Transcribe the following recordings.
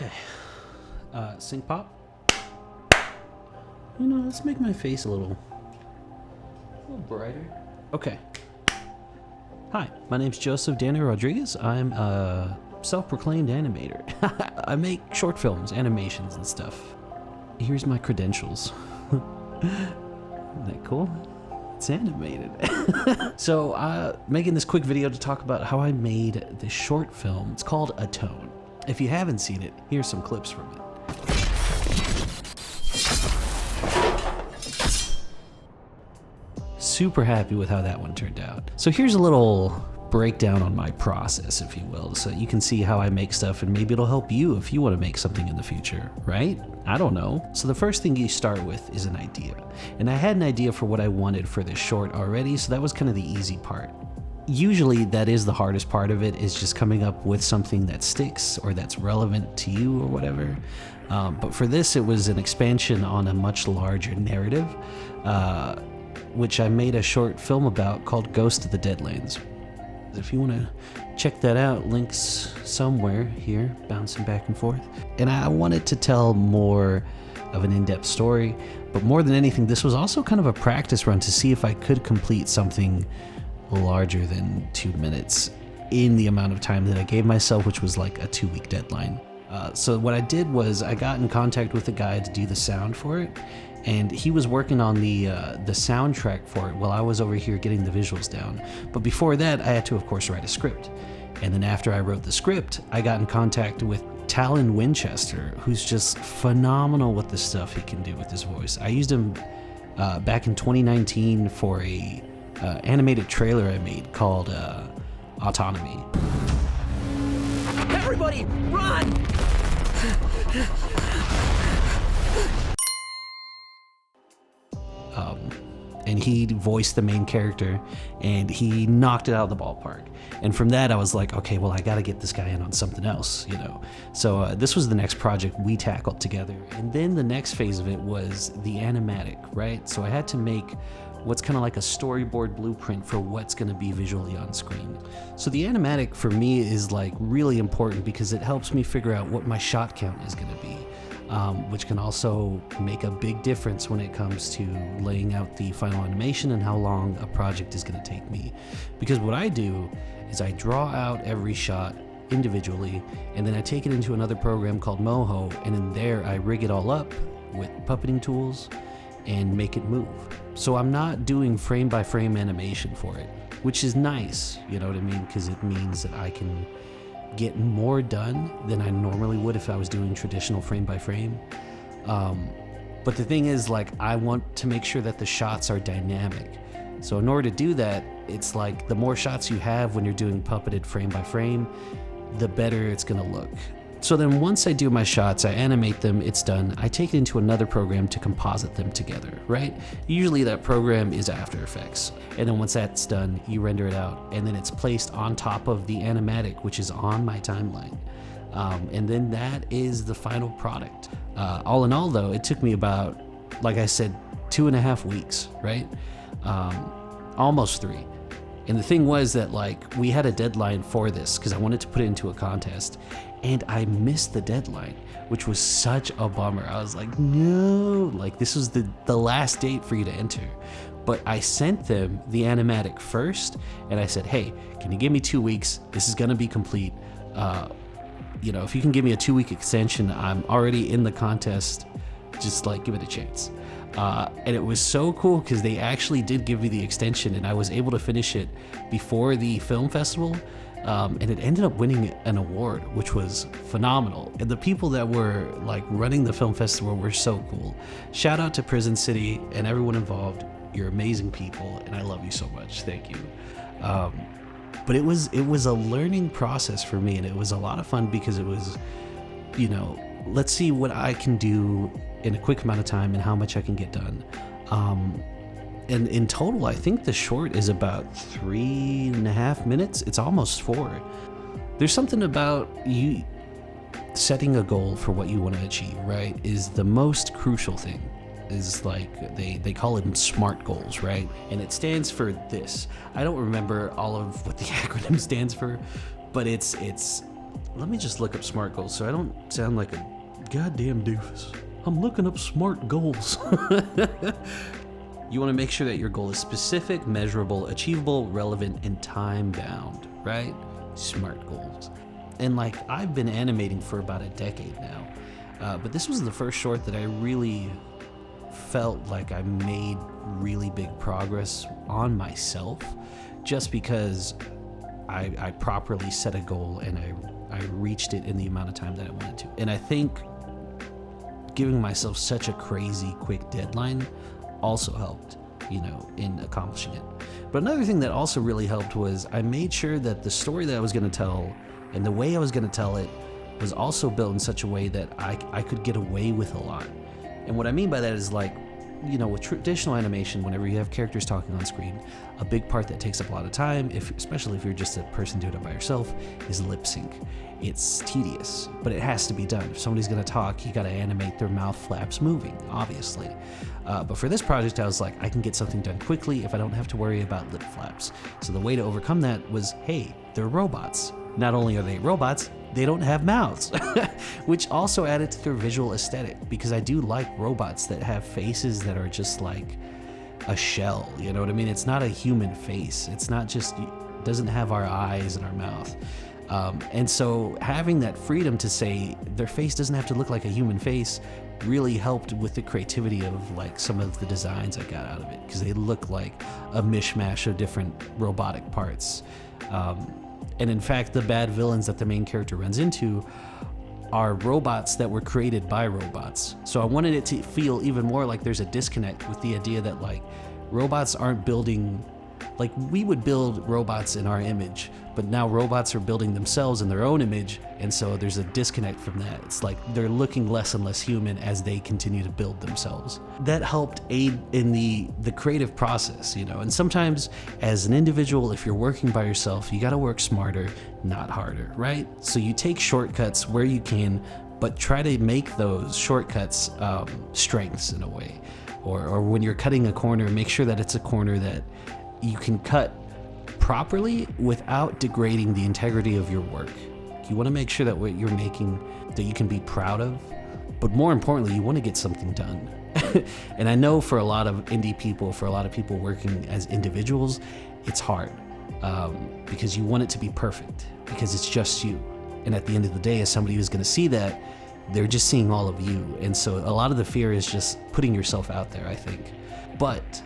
Okay. Sync pop. You know, let's make my face a little brighter. Okay. Hi, my name's Joseph Daniel Rodriguez. I'm a self-proclaimed animator. I make short films, animations, and stuff. Here's my credentials. Isn't that cool? It's animated. So, making this quick video to talk about how I made this short film. It's called ATONE. If you haven't seen it, here's some clips from it. Super happy with how that one turned out. So here's a little breakdown on my process, if you will, so you can see how I make stuff, and maybe it'll help you if you want to make something in the future, right? I don't know. So the first thing you start with is an idea. And I had an idea for what I wanted for this short already, so that was kind of the easy part. Usually that is the hardest part of it, is just coming up with something that sticks or that's relevant to you or whatever. But for this, it was an expansion on a much larger narrative, which I made a short film about called Ghost of the Deadlands. If you want to check that out, links somewhere here, bouncing back and forth. And I wanted to tell more of an in-depth story, but more than anything, this was also kind of a practice run to see if I could complete something larger than 2 minutes in the amount of time that I gave myself, which was like a 2-week deadline. So what I did was I got in contact with a guy to do the sound for it, and he was working on the soundtrack for it while I was over here getting the visuals down. But before that, I had to, of course, write a script. And then after I wrote the script, I got in contact with Talon Winchester, who's just phenomenal with the stuff he can do with his voice. I used him back in 2019 for a animated trailer I made called Autonomy. Everybody, run! And he voiced the main character, and he knocked it out of the ballpark. And from that, I was like, okay, well, I gotta get this guy in on something else, you know? So this was the next project we tackled together. And then the next phase of it was the animatic, right? So I had to make what's kind of like a storyboard blueprint for what's going to be visually on screen. So the animatic for me is like really important because it helps me figure out what my shot count is going to be, which can also make a big difference when it comes to laying out the final animation and how long a project is going to take me. Because what I do is I draw out every shot individually, and then I take it into another program called Moho, and in there I rig it all up with puppeting tools and make it move. So I'm not doing frame by frame animation for it, which is nice, you know what I mean? Because it means that I can get more done than I normally would if I was doing traditional frame by frame. But the thing is, like, I want to make sure that the shots are dynamic. So in order to do that, it's like the more shots you have when you're doing puppeted frame by frame, the better it's gonna look. So then once I do my shots, I animate them, it's done. I take it into another program to composite them together, right? Usually that program is After Effects. And then once that's done, you render it out, and then it's placed on top of the animatic, which is on my timeline. And then that is the final product. All in all though, it took me about, like I said, 2.5 weeks, right? Almost 3. And the thing was that, like, we had a deadline for this because I wanted to put it into a contest, and I missed the deadline, which was such a bummer. I was like, no, like, this was the last date for you to enter. But I sent them the animatic first, and I said, hey, can you give me 2 weeks? This is gonna be complete. You know, if you can give me a 2-week extension, I'm already in the contest. Just like, give it a chance. And it was so cool because they actually did give me the extension, and I was able to finish it before the film festival. And it ended up winning an award, which was phenomenal. And the people that were like running the film festival were so cool. Shout out to Prison City and everyone involved. You're amazing people, and I love you so much. Thank you. But it was a learning process for me, and it was a lot of fun because it was, you know, let's see what I can do in a quick amount of time and how much I can get done. And in total, I think the short is about 3.5 minutes. It's almost 4. There's something about you setting a goal for what you want to achieve, right? Is the most crucial thing. Is like, they call it SMART goals, right? And it stands for this. I don't remember all of what the acronym stands for, but it's let me just look up SMART goals so I don't sound like a goddamn doofus. I'm looking up SMART goals. You want to make sure that your goal is specific, measurable, achievable, relevant, and time-bound, right? SMART goals. And like, I've been animating for about a decade now, but this was the first short that I really felt like I made really big progress on myself, just because I properly set a goal and I reached it in the amount of time that I wanted to. And I think giving myself such a crazy quick deadline also helped, you know, in accomplishing it. But another thing that also really helped was I made sure that the story that I was going to tell and the way I was going to tell it was also built in such a way that I could get away with a lot. And what I mean by that is, like, you know, with traditional animation, whenever you have characters talking on screen, a big part that takes up a lot of time, especially if you're just a person doing it by yourself, is lip sync. It's tedious, but it has to be done. If somebody's gonna talk, you gotta animate their mouth flaps moving, obviously. But for this project, I was like, I can get something done quickly if I don't have to worry about lip flaps. So the way to overcome that was, hey, they're robots. Not only are they robots, they don't have mouths, which also added to their visual aesthetic, because I do like robots that have faces that are just like a shell, you know what I mean? It's not a human face. It's not just, it doesn't have our eyes and our mouth. And so having that freedom to say their face doesn't have to look like a human face really helped with the creativity of like some of the designs I got out of it, because they look like a mishmash of different robotic parts. And in fact, the bad villains that the main character runs into are robots that were created by robots. So I wanted it to feel even more like there's a disconnect with the idea that like robots aren't building, like we would build robots in our image, but now robots are building themselves in their own image, and so there's a disconnect from that. It's like they're looking less and less human as they continue to build themselves. That helped aid in the creative process, you know. And sometimes as an individual, if you're working by yourself, you gotta work smarter, not harder, right? So you take shortcuts where you can, but try to make those shortcuts strengths in a way. Or when you're cutting a corner, make sure that it's a corner that you can cut properly without degrading the integrity of your work. You want to make sure that what you're making that you can be proud of, but more importantly, you want to get something done. And I know for a lot of indie people, for a lot of people working as individuals, it's hard because you want it to be perfect because it's just you. And at the end of the day, as somebody who's going to see that, they're just seeing all of you. And so a lot of the fear is just putting yourself out there, I think. But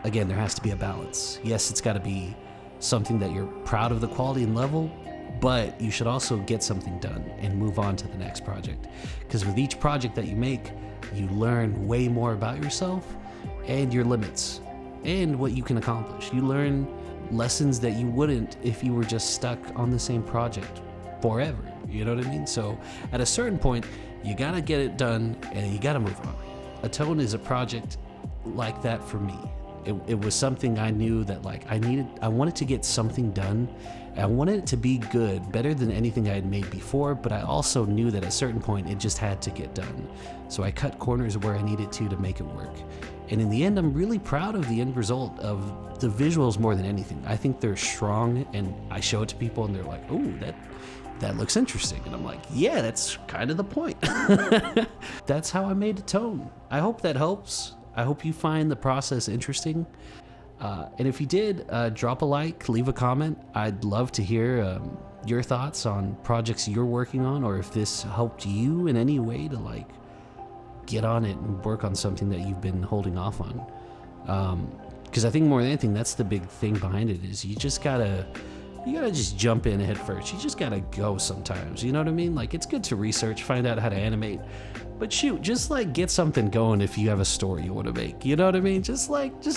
again, there has to be a balance. Yes, it's got to be something that you're proud of the quality and level, but you should also get something done and move on to the next project. Because with each project that you make, you learn way more about yourself and your limits and what you can accomplish. You learn lessons that you wouldn't if you were just stuck on the same project forever. You know what I mean? So at a certain point, you gotta get it done and you gotta move on. ATONE is a project like that for me. It was something I knew that like I wanted to get something done. I wanted it to be good, better than anything I had made before, but I also knew that at a certain point it just had to get done. So I cut corners where I needed to make it work. And in the end, I'm really proud of the end result of the visuals more than anything. I think they're strong, and I show it to people and they're like, "Oh, that looks interesting." And I'm like, yeah, that's kind of the point. That's how I made ATONE. I hope that helps. I hope you find the process interesting. And if you did, drop a like, leave a comment. I'd love to hear your thoughts on projects you're working on, or if this helped you in any way to like get on it and work on something that you've been holding off on. Because I think more than anything, that's the big thing behind it, is you gotta just jump in head first. You just gotta go sometimes, you know what I mean? Like, it's good to research, find out how to animate, but shoot, just like get something going if you have a story you want to make, you know what I mean? Just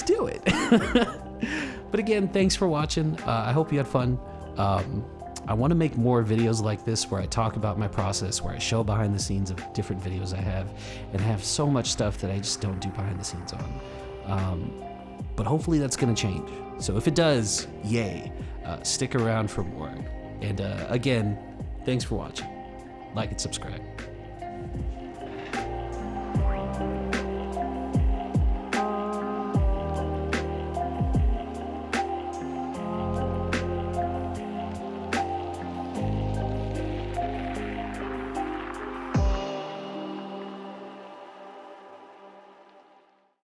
do it. But again, thanks for watching. I hope you had fun. I want to make more videos like this where I talk about my process, where I show behind the scenes of different videos I have, and I have so much stuff that I just don't do behind the scenes on. But hopefully that's going to change. So if it does, yay. Stick around for more. And again, thanks for watching. Like and subscribe.